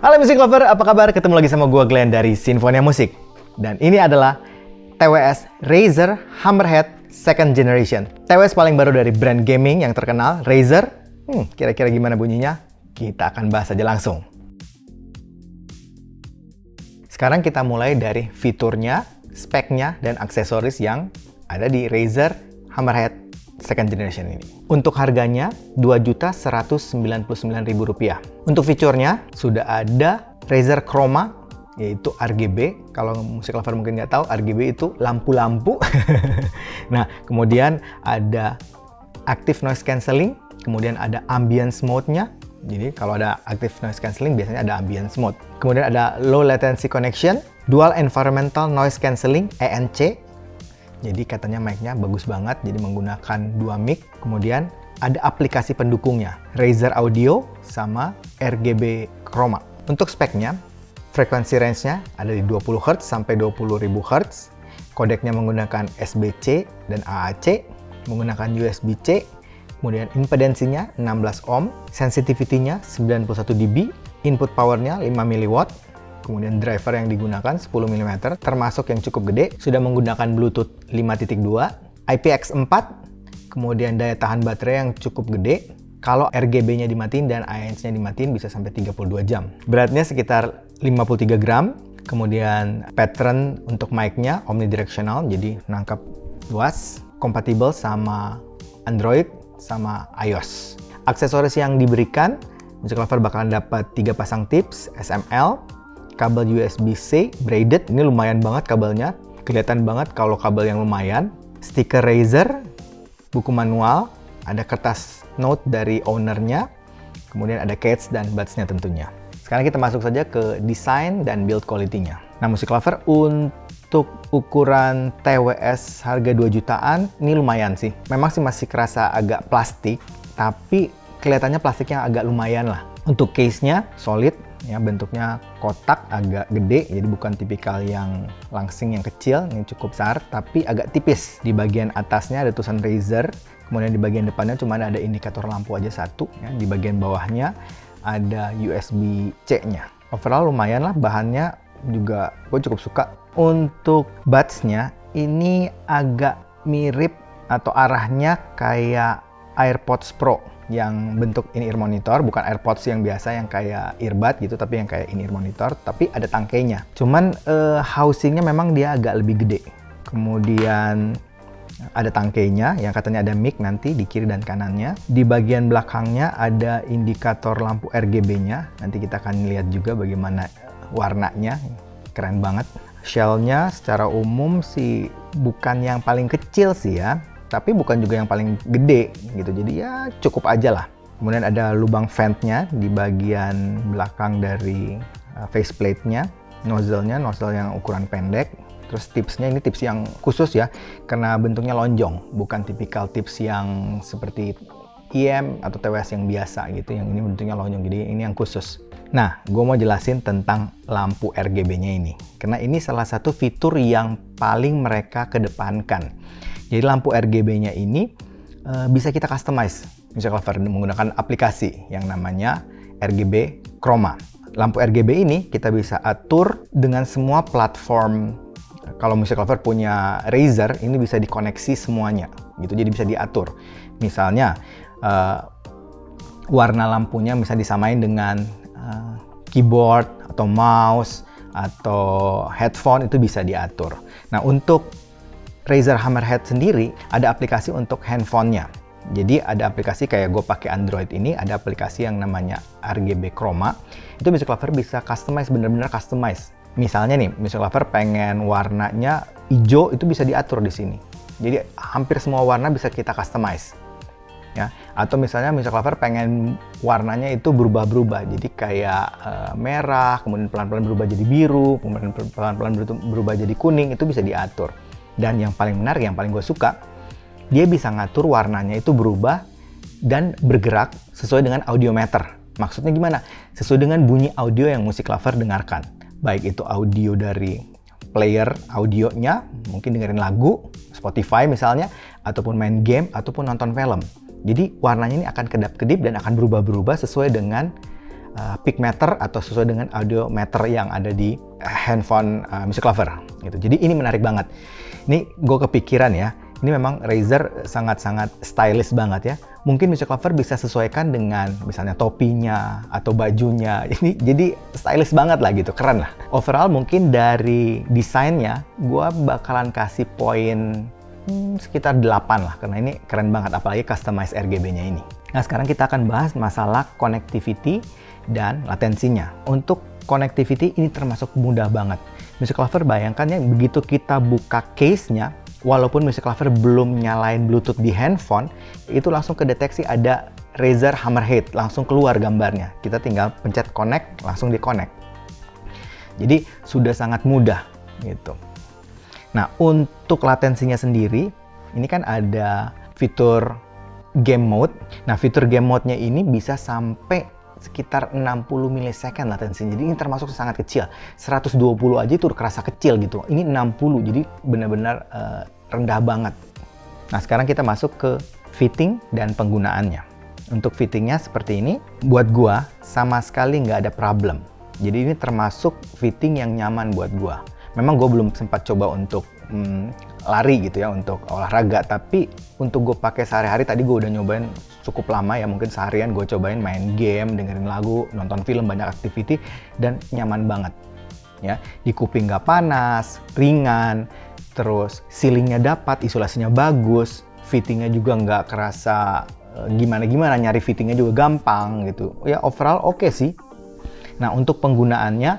Halo Music Lover, apa kabar? Ketemu lagi sama gue Glenn dari Sinfonia Musik. Dan ini adalah TWS Razer Hammerhead Second Generation. TWS paling baru dari brand gaming yang terkenal, Razer. Kira-kira gimana bunyinya? Kita akan bahas aja langsung. Sekarang kita mulai dari fiturnya, speknya, dan aksesoris yang ada di Razer Hammerhead Second Generation ini. Untuk harganya Rp2.199.000. Untuk fiturnya sudah ada Razer Chroma, yaitu RGB. Kalau musik lover mungkin nggak tahu, RGB itu lampu-lampu. Nah, kemudian ada Active Noise Cancelling, kemudian ada Ambience Mode-nya. Jadi kalau ada Active Noise Cancelling biasanya ada Ambience Mode. Kemudian ada Low Latency Connection, Dual Environmental Noise Cancelling (ENC). Jadi katanya mic-nya bagus banget, jadi menggunakan dua mic. Kemudian ada aplikasi pendukungnya, Razer Audio sama RGB Chroma. Untuk speknya, frekuensi range-nya ada di 20 Hz sampai 20.000 Hz. Kodeknya menggunakan SBC dan AAC, menggunakan USB-C. Kemudian impedensinya 16 ohm, sensitivity-nya 91 dB, input power-nya 5 mW. Kemudian driver yang digunakan 10 mm, termasuk yang cukup gede, sudah menggunakan Bluetooth 5.2, IPX4, kemudian daya tahan baterai yang cukup gede. Kalau RGB-nya dimatiin dan ANC-nya dimatiin bisa sampai 32 jam. Beratnya sekitar 53 gram, kemudian pattern untuk mic-nya omnidirectional, jadi nangkap luas, kompatibel sama Android sama iOS. Aksesoris yang diberikan, Music Lover bakalan dapat 3 pasang tips SML, kabel USB-C braided, ini lumayan banget kabelnya, kelihatan banget kalau kabel yang lumayan, stiker Razer, buku manual, ada kertas note dari ownernya, kemudian ada case dan buds-nya tentunya. Sekarang kita masuk saja ke desain dan build quality-nya. Nah, Music Lover, untuk ukuran TWS harga 2 jutaan, ini lumayan sih. Memang sih masih kerasa agak plastik, tapi kelihatannya plastiknya agak lumayan lah. Untuk case-nya solid, ya, bentuknya kotak agak gede, jadi bukan tipikal yang langsing yang kecil, ini cukup besar, tapi agak tipis. Di bagian atasnya ada tulisan Razer, kemudian di bagian depannya cuma ada indikator lampu aja satu, ya. Di bagian bawahnya ada USB-C-nya. Overall lumayan lah, bahannya juga gue cukup suka. Untuk buds-nya, ini agak mirip atau arahnya kayak AirPods Pro yang bentuk in-ear monitor, bukan AirPods yang biasa yang kayak earbud gitu, tapi yang kayak in-ear monitor, tapi ada tangkainya. Cuman housingnya memang dia agak lebih gede. Kemudian ada tangkainya yang katanya ada mic nanti di kiri dan kanannya. Di bagian belakangnya ada indikator lampu RGB-nya. Nanti kita akan lihat juga bagaimana warnanya. Keren banget. Shell-nya secara umum sih bukan yang paling kecil sih ya, tapi bukan juga yang paling gede gitu, jadi ya cukup aja lah. Kemudian ada lubang vent-nya di bagian belakang dari faceplate-nya, nozzle yang ukuran pendek. Terus tipsnya ini tips yang khusus ya, karena bentuknya lonjong, bukan tipikal tips yang seperti IM atau TWS yang biasa gitu, yang ini bentuknya lonjong, jadi ini yang khusus. Nah, gue mau jelasin tentang lampu RGB-nya ini, karena ini salah satu fitur yang paling mereka kedepankan. Jadi lampu RGB-nya ini bisa kita customize, Music Lover, menggunakan aplikasi yang namanya RGB Chroma. Lampu RGB ini kita bisa atur dengan semua platform. Kalau Music Lover punya Razer, ini bisa dikoneksi semuanya, gitu. Jadi bisa diatur. Misalnya warna lampunya bisa disamain dengan keyboard atau mouse atau headphone, itu bisa diatur. Nah, untuk Razer Hammerhead sendiri ada aplikasi untuk handphonenya. Jadi ada aplikasi kayak gue pakai Android ini, ada aplikasi yang namanya RGB Chroma. Itu Music Lover bisa customize, bener-bener customize. Misalnya nih, Music Lover pengen warnanya hijau, itu bisa diatur di sini. Jadi hampir semua warna bisa kita customize. Ya, atau misalnya Music Lover pengen warnanya itu berubah-berubah, jadi kayak merah, kemudian pelan-pelan berubah jadi biru, kemudian pelan-pelan berubah jadi kuning, itu bisa diatur. Dan yang paling menarik, yang paling gue suka, dia bisa ngatur warnanya itu berubah dan bergerak sesuai dengan audiometer. Maksudnya gimana? Sesuai dengan bunyi audio yang Music Lover dengarkan. Baik itu audio dari player audionya, mungkin dengerin lagu, Spotify misalnya, ataupun main game, ataupun nonton film. Jadi warnanya ini akan kedap-kedip dan akan berubah-berubah sesuai dengan peak meter atau sesuai dengan audio meter yang ada di handphone Music Lover gitu. Jadi ini menarik banget. Ini gue kepikiran ya, ini memang Razer sangat-sangat stylish banget ya. Mungkin Music Lover bisa sesuaikan dengan misalnya topinya atau bajunya. Ini jadi stylish banget lah gitu, keren lah. Overall mungkin dari desainnya, gue bakalan kasih poin sekitar 8 lah, karena ini keren banget, apalagi customize RGB-nya ini. Nah sekarang kita akan bahas masalah connectivity dan latensinya. Untuk connectivity ini termasuk mudah banget. Music Lover bayangkan ya, begitu kita buka case-nya, walaupun Music Lover belum nyalain Bluetooth di handphone, itu langsung kedeteksi ada Razer Hammerhead, langsung keluar gambarnya. Kita tinggal pencet connect, langsung di-connect. Jadi sudah sangat mudah gitu. Nah, untuk latensinya sendiri, ini kan ada fitur game mode. Nah, fitur game mode-nya ini bisa sampai sekitar 60 milisecond latensinya. Jadi ini termasuk sangat kecil. 120 aja itu udah kerasa kecil gitu. Ini 60, jadi benar-benar rendah banget. Nah, sekarang kita masuk ke fitting dan penggunaannya. Untuk fittingnya seperti ini, buat gua sama sekali nggak ada problem. Jadi ini termasuk fitting yang nyaman buat gua. Memang gue belum sempat coba untuk lari gitu ya, untuk olahraga, tapi untuk gue pakai sehari-hari tadi gue udah nyobain cukup lama ya, mungkin seharian gue cobain main game, dengerin lagu, nonton film, banyak activity, dan nyaman banget ya. Di kuping nggak panas, ringan, terus ceilingnya dapat, isolasinya bagus, fittingnya juga nggak kerasa gimana-gimana, nyari fittingnya juga gampang gitu ya. Overall oke sih. Nah untuk penggunaannya,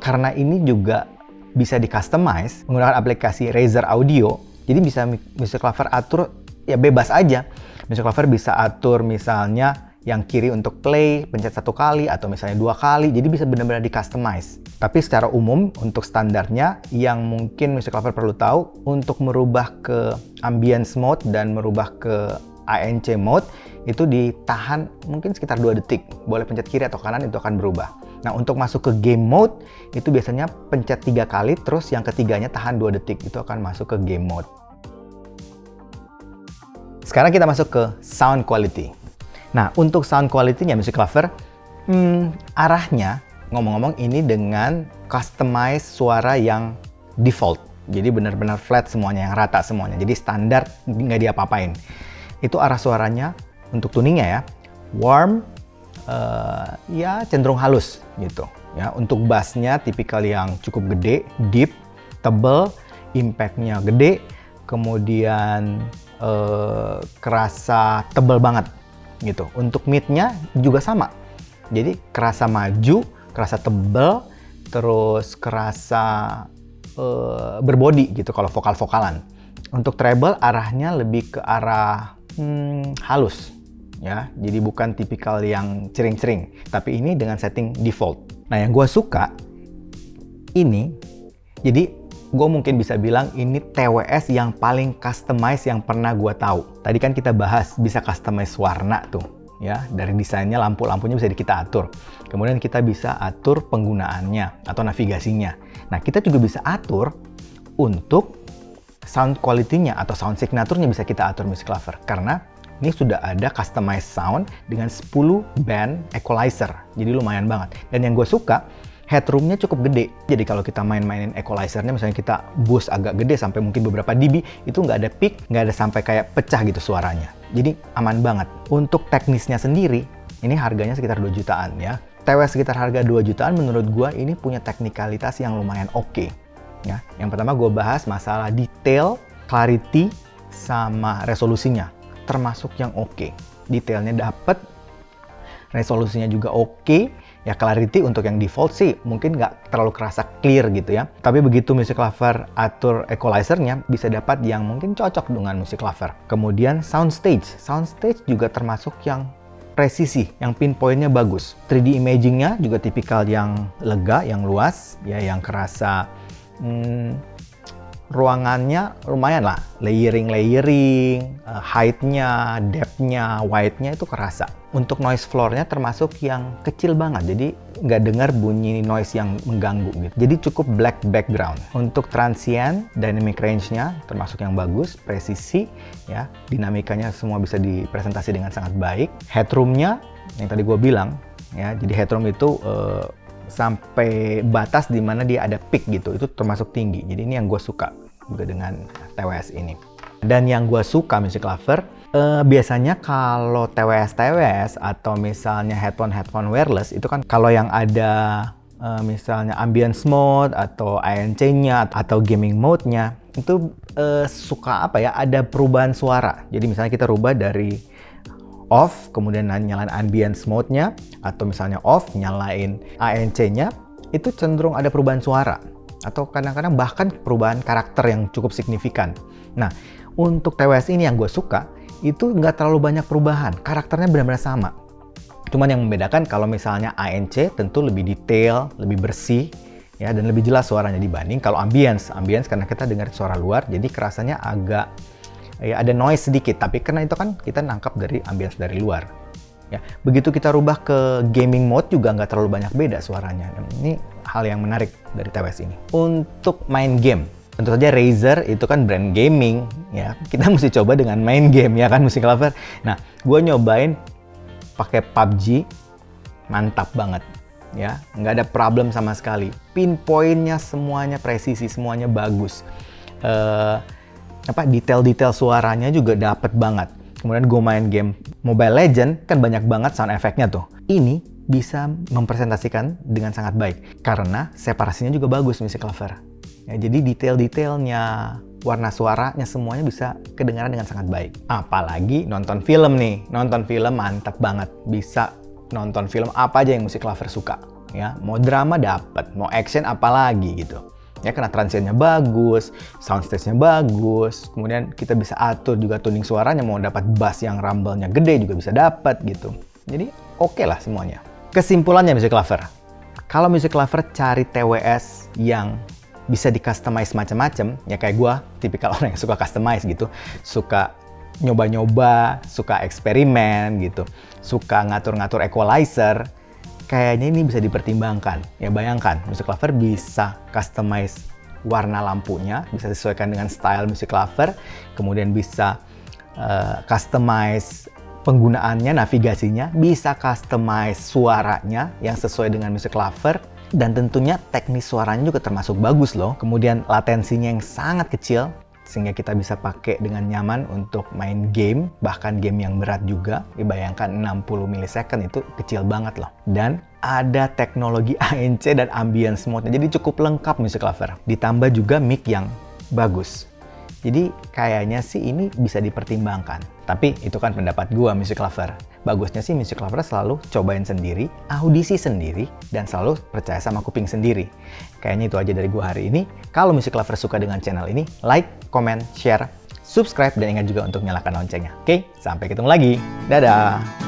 karena ini juga bisa di-customize menggunakan aplikasi Razer Audio, jadi bisa Music Lover atur ya bebas aja. Music Lover bisa atur misalnya yang kiri untuk play, pencet 1 kali atau misalnya 2 kali, jadi bisa benar-benar di-customize. Tapi secara umum untuk standarnya yang mungkin Music Lover perlu tahu, untuk merubah ke ambience mode dan merubah ke ANC mode itu ditahan mungkin sekitar 2 detik. Boleh pencet kiri atau kanan, itu akan berubah. Nah, untuk masuk ke game mode itu biasanya pencet 3 kali, terus yang ketiganya tahan 2 detik, itu akan masuk ke game mode. Sekarang kita masuk ke sound quality. Nah, untuk sound quality-nya Music Lover, arahnya ngomong-ngomong ini dengan customize suara yang default. Jadi benar-benar flat semuanya, yang rata semuanya. Jadi standar, nggak diapa-apain. Itu arah suaranya untuk tuningnya ya, warm, ya cenderung halus gitu ya. Untuk bassnya tipikal yang cukup gede, deep, tebal, impact-nya gede, kemudian kerasa tebal banget gitu. Untuk mid-nya juga sama, jadi kerasa maju, kerasa tebal, terus kerasa berbody gitu kalau vokal-vokalan. Untuk treble arahnya lebih ke arah halus ya, jadi bukan tipikal yang cering-cering, tapi ini dengan setting default. Nah yang gue suka ini, jadi gue mungkin bisa bilang ini TWS yang paling customize yang pernah gue tahu. Tadi kan kita bahas bisa customize warna tuh ya, dari desainnya, lampu-lampunya bisa kita atur, kemudian kita bisa atur penggunaannya atau navigasinya. Nah kita juga bisa atur untuk sound quality-nya atau sound signature-nya, bisa kita atur Music Lover, karena ini sudah ada customized sound dengan 10 band equalizer, jadi lumayan banget. Dan yang gue suka, headroom-nya cukup gede. Jadi kalau kita main-mainin equalizer-nya, misalnya kita boost agak gede sampai mungkin beberapa dB, itu nggak ada peak, nggak ada sampai kayak pecah gitu suaranya. Jadi aman banget. Untuk teknisnya sendiri, ini harganya sekitar 2 jutaan ya. TWS sekitar harga 2 jutaan, menurut gue ini punya teknikalitas yang lumayan oke. Ya, yang pertama gue bahas masalah detail, clarity, sama resolusinya. Termasuk yang oke. Detailnya dapet, resolusinya juga oke. Ya clarity untuk yang default sih mungkin nggak terlalu kerasa clear gitu ya. Tapi begitu Music Lover atur equalizer-nya, bisa dapat yang mungkin cocok dengan Music Lover. Kemudian soundstage. Soundstage juga termasuk yang presisi, yang pinpoint-nya bagus. 3D imaging-nya juga tipikal yang lega, yang luas, ya, yang kerasa ruangannya lumayan lah, layering, height-nya, depth-nya, width-nya itu kerasa. Untuk noise floor-nya termasuk yang kecil banget, jadi nggak dengar bunyi noise yang mengganggu gitu. Jadi cukup black background. Untuk transient, dynamic range-nya termasuk yang bagus, presisi, ya, dinamikanya semua bisa dipresentasi dengan sangat baik. Headroom-nya, yang tadi gue bilang, ya. Jadi headroom itu sampai batas di mana dia ada peak gitu, itu termasuk tinggi. Jadi ini yang gue suka juga dengan TWS ini. Dan yang gue suka Music Lover, biasanya kalau TWS atau misalnya headphone wireless itu kan kalau yang ada misalnya ambience mode atau ANC-nya atau gaming mode-nya itu suka apa ya, ada perubahan suara. Jadi misalnya kita rubah dari off kemudian nyalain ambience mode-nya, atau misalnya off nyalain ANC-nya, itu cenderung ada perubahan suara atau kadang-kadang bahkan perubahan karakter yang cukup signifikan. Nah, untuk TWS ini yang gue suka itu nggak terlalu banyak perubahan, karakternya benar-benar sama. Cuman yang membedakan kalau misalnya ANC tentu lebih detail, lebih bersih, ya, dan lebih jelas suaranya dibanding kalau ambience karena kita dengar suara luar, jadi kerasanya agak ya ada noise sedikit, tapi karena itu kan kita nangkap dari ambience dari luar. Ya, begitu kita rubah ke gaming mode juga nggak terlalu banyak beda suaranya. Ini hal yang menarik dari TWS ini. Untuk main game, tentu saja Razer itu kan brand gaming, ya. Kita mesti coba dengan main game, ya kan, Music Lover. Nah, gue nyobain pakai PUBG, mantap banget, ya. Nggak ada problem sama sekali. Pinpointnya semuanya presisi, semuanya bagus. Detail-detail suaranya juga dapet banget. Kemudian gue main game Mobile Legends, kan banyak banget sound effect-nya tuh. Ini bisa mempresentasikan dengan sangat baik karena separasinya juga bagus Music Lover. Ya, jadi detail-detailnya, warna suaranya semuanya bisa kedengaran dengan sangat baik. Apalagi nonton film nih, nonton film mantap banget. Bisa nonton film apa aja yang Music Lover suka. Ya, mau drama dapet, mau action apalagi gitu. Ya, karena transitionnya bagus, soundstage-nya bagus, kemudian kita bisa atur juga tuning suaranya, mau dapat bass yang rumble-nya gede juga bisa dapat gitu. Jadi oke lah semuanya. Kesimpulannya Music Lover, kalau Music Lover cari TWS yang bisa di-customize macam-macam, ya kayak gue, tipikal orang yang suka customize gitu, suka nyoba-nyoba, suka eksperimen gitu, suka ngatur-ngatur equalizer, kayaknya ini bisa dipertimbangkan. Ya bayangkan, Music Lover bisa customize warna lampunya, bisa disesuaikan dengan style Music Lover, kemudian bisa customize penggunaannya, navigasinya, bisa customize suaranya yang sesuai dengan Music Lover, dan tentunya teknis suaranya juga termasuk bagus loh. Kemudian latensinya yang sangat kecil, sehingga kita bisa pakai dengan nyaman untuk main game, bahkan game yang berat juga. Bayangkan 60 millisecond itu kecil banget loh. Dan ada teknologi ANC dan ambience mode, jadi cukup lengkap Music Lover. Ditambah juga mic yang bagus. Jadi kayaknya sih ini bisa dipertimbangkan. Tapi itu kan pendapat gua Music Lover. Bagusnya sih Music Lover selalu cobain sendiri, audisi sendiri, dan selalu percaya sama kuping sendiri. Kayaknya itu aja dari gua hari ini. Kalau Music Lover suka dengan channel ini, like, comment, share, subscribe, dan ingat juga untuk nyalakan loncengnya. Oke, sampai ketemu lagi. Dadah!